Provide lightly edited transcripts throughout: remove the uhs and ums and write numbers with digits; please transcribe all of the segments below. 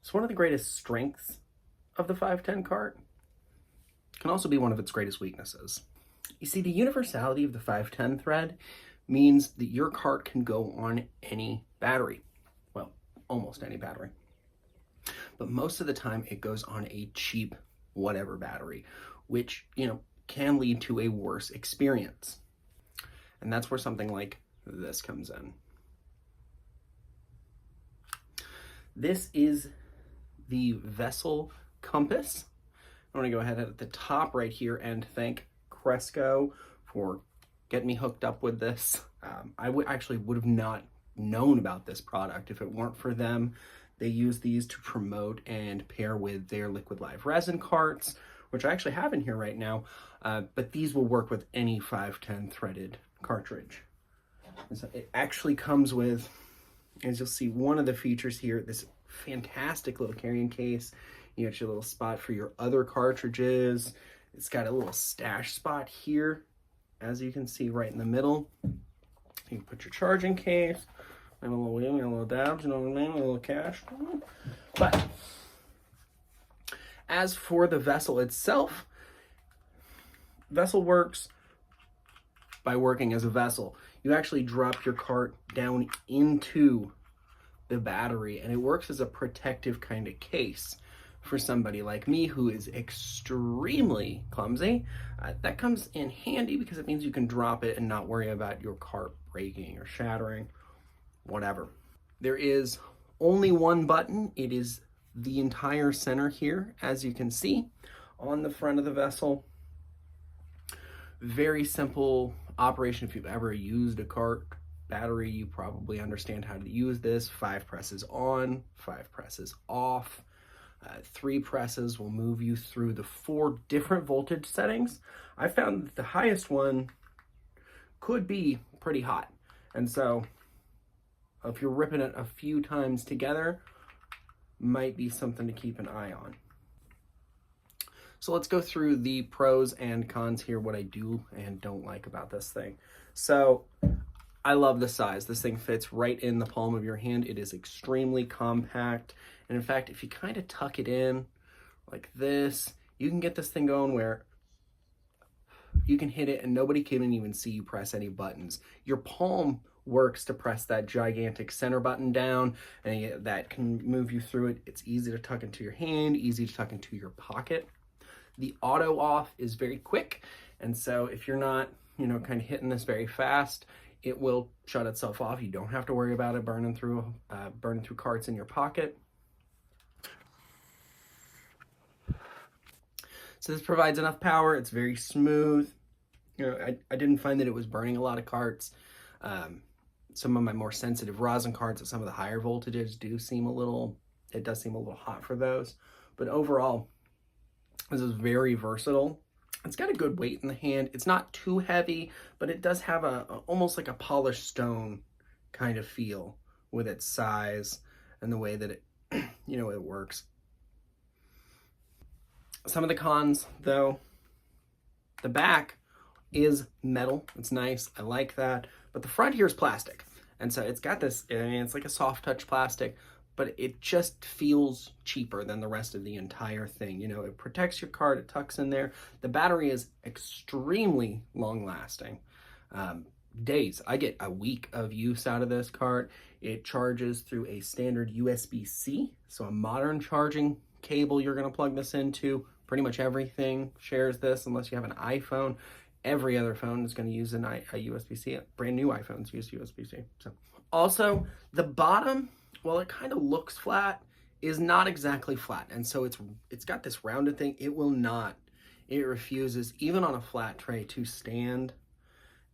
So one of the greatest strengths of the 510 cart can also be one of its greatest weaknesses. You see, the universality of the 510 thread means that your cart can go on any battery. Well, almost any battery. But most of the time it goes on a cheap whatever battery, which, can lead to a worse experience. And that's where something like this comes in. This is the Vessel Compass. I want to go ahead at the top right here and thank Cresco for getting me hooked up with this. I would have not known about this product if it weren't for them. They use these to promote and pair with their liquid live resin carts, which I actually have in here right now, but these will work with any 510 threaded cartridge. And so it actually comes with, as you'll see, one of the features here, this fantastic little carrying case. You got your little spot for your other cartridges. It's got a little stash spot here, as you can see right in the middle. You can put your charging case, and a little wheel, and a little dabs, you know what I mean, a little cash. But as for the Vessel itself, Vessel works by working as a vessel. You actually drop your cart down into the battery, and it works as a protective kind of case for somebody like me who is extremely clumsy. That comes in handy because it means you can drop it and not worry about your cart breaking or shattering, whatever. There is only one button. It is the entire center here, as you can see on the front of the Vessel. Very simple operation. If you've ever used a cart battery, you probably understand how to use this. 5 presses on, 5 presses off. 3 presses will move you through the 4 different voltage settings. I found that the highest one could be pretty hot. And so if you're ripping it a few times together, might be something to keep an eye on. So let's go through the pros and cons here, what I do and don't like about this thing. So I love the size. This thing fits right in the palm of your hand. It is extremely compact. And in fact, if you kind of tuck it in like this, you can get this thing going where you can hit it and nobody can even see you press any buttons. Your palm works to press that gigantic center button down, and that can move you through it. It's easy to tuck into your hand, easy to tuck into your pocket. The auto off is very quick, and so if you're not, kind of hitting this very fast, it will shut itself off. You don't have to worry about it burning through carts in your pocket. So this provides enough power. It's very smooth. I didn't find that it was burning a lot of carts. Some of my more sensitive rosin carts at some of the higher voltages does seem a little hot for those. But overall, this is very versatile. It's got a good weight in the hand. It's not too heavy, but it does have almost like a polished stone kind of feel with its size and the way that it, it works. Some of the cons, though, the back is metal. It's nice. I like that. But the front here is plastic. And so it's got this, it's like a soft touch plastic, but it just feels cheaper than the rest of the entire thing. It protects your cart, it tucks in there. The battery is extremely long lasting. Days. I get a week of use out of this cart. It charges through a standard USB-C, so a modern charging cable you're going to plug this into. Pretty much everything shares this unless you have an iPhone. Every other phone is going to use a USB-C. Brand new iPhones use USB-C. So, also, the bottom, while it kind of looks flat, is not exactly flat. And so it's got this rounded thing. It refuses, even on a flat tray, to stand.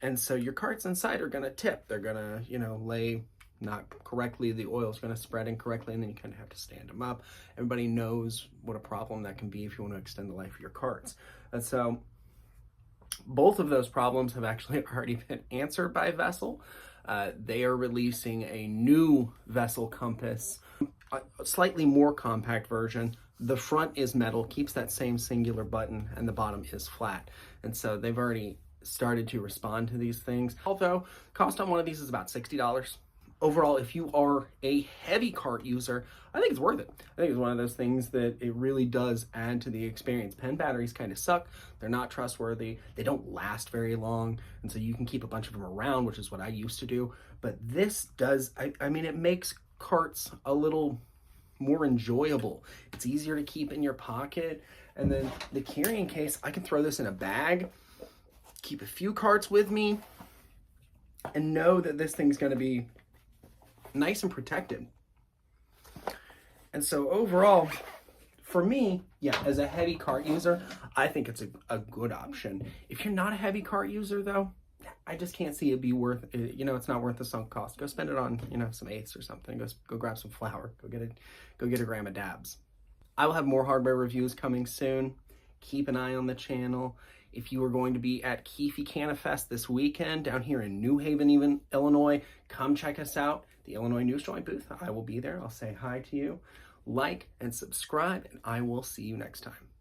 And so your carts inside are going to tip. They're going to, lay not correctly. The oil's going to spread incorrectly, and then you kind of have to stand them up. Everybody knows what a problem that can be if you want to extend the life of your carts. And so both of those problems have actually already been answered by Vessel. They are releasing a new Vessel Compass, a slightly more compact version. The front is metal, keeps that same singular button, and the bottom is flat. And so they've already started to respond to these things. Although, cost on one of these is about $60. overall, if you are a heavy cart user, I think it's worth it. I think it's one of those things that it really does add to the experience. Pen batteries kind of suck. They're not trustworthy. They don't last very long. And so you can keep a bunch of them around, which is what I used to do. But this does, I mean, it makes carts a little more enjoyable. It's easier to keep in your pocket. And then the carrying case, I can throw this in a bag, keep a few carts with me, and know that this thing's going to be nice and protected. And so overall, for me, yeah, as a heavy cart user, I think it's a good option. If you're not a heavy cart user though, I just can't see it be worth it. You know, it's not worth the sunk cost. Go spend it on, you know, some eighths or something. Go grab some flour. Go get a gram of dabs. I will have more hardware reviews coming soon. Keep an eye on the channel. If you are going to be at Keefe Canifest this weekend down here in New Haven, Illinois, come check us out. The Illinois News Joint booth. I will be there. I'll say hi to you. Like and subscribe, and I will see you next time.